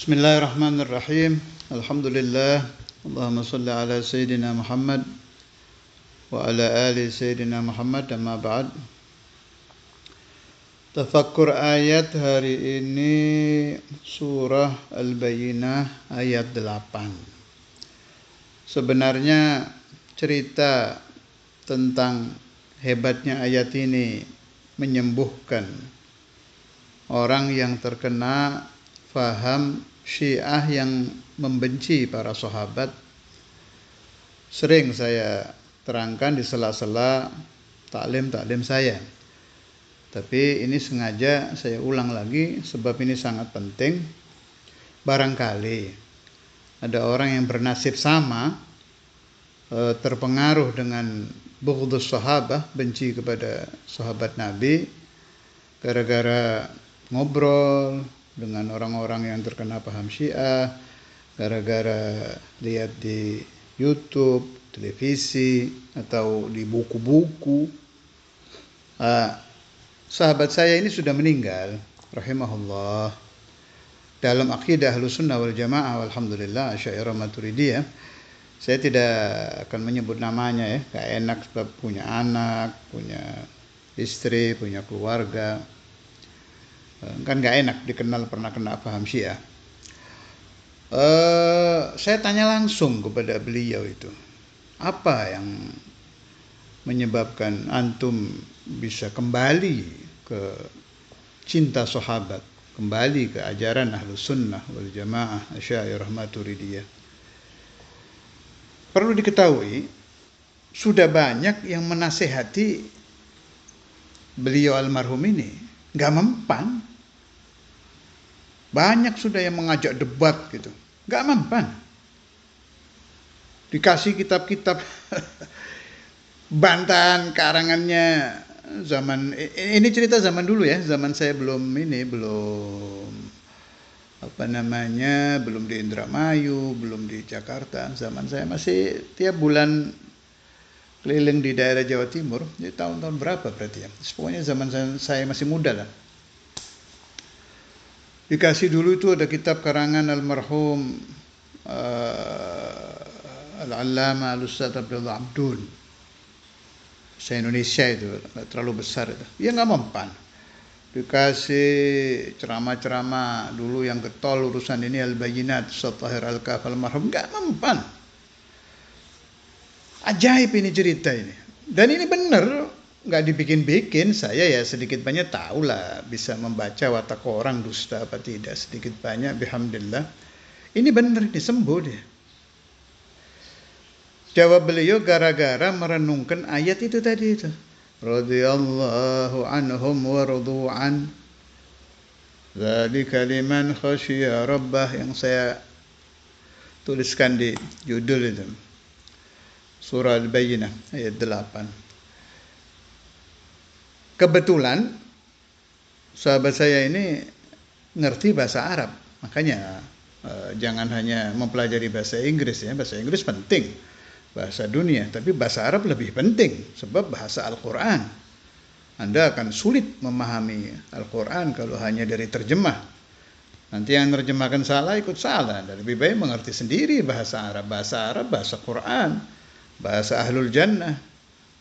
Bismillahirrahmanirrahim. Alhamdulillah. Allahumma salli ala Sayyidina Muhammad wa ala ali Sayyidina Muhammad, amma ba'd. Tafakkur ayat hari ini surah Al-Bayyinah ayat 8. Sebenarnya cerita tentang hebatnya ayat ini menyembuhkan orang yang terkena faham Syiah yang membenci para sahabat. Sering saya terangkan di sela-sela taklim saya. Tapi ini sengaja saya ulang lagi sebab ini sangat penting. Barangkali ada orang yang bernasib sama, terpengaruh dengan bughdus sahabah, benci kepada sahabat Nabi, gara-gara ngobrol dengan orang-orang yang terkena paham Syiah, gara-gara lihat di YouTube, televisi, atau di buku-buku. Sahabat saya ini sudah meninggal, rahimahullah. Dalam akidah Ahlussunnah wal Jamaah, alhamdulillah, Asy'ariyah Maturidiyah, saya tidak akan menyebut namanya ya, gak enak sebab punya anak, punya istri, punya keluarga. Kan gak enak dikenal pernah kena paham Syiah. Saya tanya langsung kepada beliau itu, apa yang menyebabkan antum bisa kembali ke cinta sahabat, kembali ke ajaran Ahlussunnah wal Jamaah, Asy'ariyah Maturidiyah. Perlu diketahui, sudah banyak yang menasehati beliau almarhum ini, gak mempan. Banyak sudah yang mengajak debat gitu, gak mempan. Dikasih kitab-kitab bantahan karangannya zaman ini, cerita zaman dulu ya, zaman saya belum di Indramayu, belum di Jakarta. Zaman saya masih tiap bulan keliling di daerah Jawa Timur. Di tahun-tahun berapa berarti ya? Pokoknya zaman saya masih muda lah. Dikasih dulu itu ada kitab karangan almarhum Al-Allamah Al-Ustadz Abdullah Abdul. Bahasa Indonesia itu gak terlalu besar itu. Ya gak mempan. Dikasih ceramah-ceramah dulu yang getol urusan ini, Al-Bayyinat, Ustadz Tahir Al-Kaf almarhum, gak mempan. Ajaib ini cerita ini. Dan ini benar, gak dibikin-bikin. Saya ya sedikit banyak tahu lah, bisa membaca watak orang dusta apa tidak, sedikit banyak, bihamdillah. Ini benar, ini sembuh dia. Jawab beliau gara-gara merenungkan ayat itu tadi itu. Radhiyallahu anhum wa radu'an. Dzalika liman khasyiya rabbah, yang saya tuliskan di judul itu. Surah Al-Bayyinah ayat 8. Kebetulan sahabat saya ini ngerti bahasa Arab. Makanya jangan hanya mempelajari bahasa Inggris ya. Bahasa Inggris penting, bahasa dunia, tapi bahasa Arab lebih penting sebab bahasa Al-Quran. Anda akan sulit memahami Al-Quran kalau hanya dari terjemah. Nanti yang menerjemahkan salah ikut salah. Dan lebih baik mengerti sendiri bahasa Arab. Bahasa Arab, bahasa Quran, bahasa Ahlul Jannah,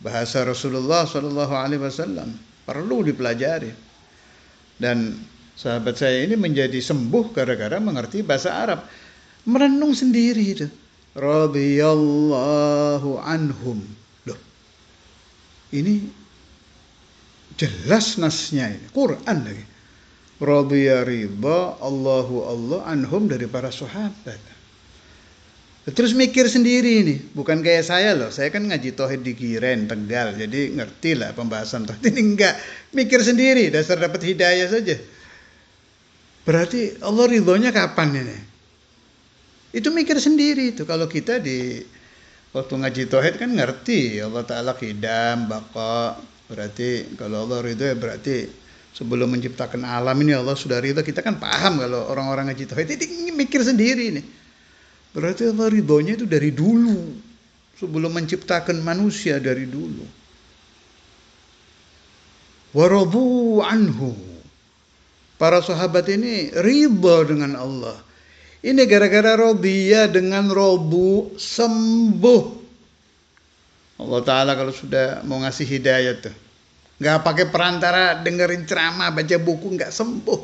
bahasa Rasulullah SAW. Perlu dipelajari. Dan sahabat saya ini menjadi sembuh gara-gara mengerti bahasa Arab. Merenung sendiri itu. Radhiyallahu anhum. Loh, ini jelas nasnya ini, Quran lagi. Radhiya ridha, Allahu Allah, anhum dari para sahabat. Terus mikir sendiri ini, bukan kayak saya loh. Saya kan ngaji tauhid di Kiren, Tegal, jadi ngerti lah pembahasan tauhid. Ini enggak, mikir sendiri, dasar dapat hidayah saja. Berarti Allah ridhonya kapan ini? Itu mikir sendiri itu. Kalau kita waktu ngaji tauhid kan ngerti Allah Ta'ala qidam, baqa. Berarti kalau Allah ridho ya berarti sebelum menciptakan alam ini Allah sudah ridho. Kita kan paham kalau orang-orang ngaji tauhid ini mikir sendiri nih. Berarti Allah ridhonya itu dari dulu, sebelum menciptakan manusia, dari dulu. Waradu anhu. Para sahabat ini ridha dengan Allah. Ini gara-gara rodiya dengan robu sembuh. Allah Ta'ala kalau sudah mau ngasih hidayah tuh, nggak pakai perantara dengerin ceramah, baca buku, nggak sembuh.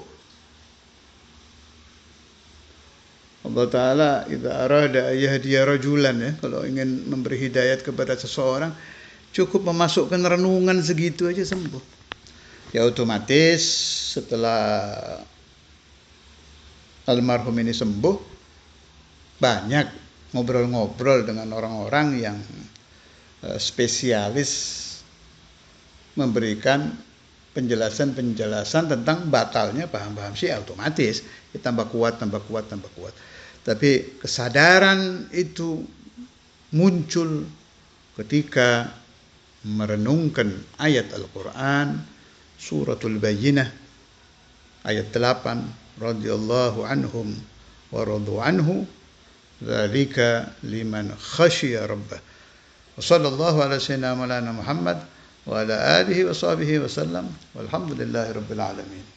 Allah Ta'ala idza arada yahdiya rajulan, ya, kalau ingin memberi hidayat kepada seseorang, cukup memasukkan renungan segitu aja sembuh. Ya otomatis setelah almarhum ini sembuh, banyak ngobrol-ngobrol dengan orang-orang yang spesialis memberikan penjelasan-penjelasan tentang batalnya paham-paham Syiah. Otomatis ya, tambah kuat. Tapi kesadaran itu muncul ketika merenungkan ayat Al-Quran, suratul Bayyinah, ayat 8, radhiyallahu anhum wa radu anhu, dzalika liman khasyiya rabbah. Wa sallallahu ala sayyidina Maulana Muhammad wa ala alihi wa sahbihi wa sallam, walhamdulillahi rabbil alamin.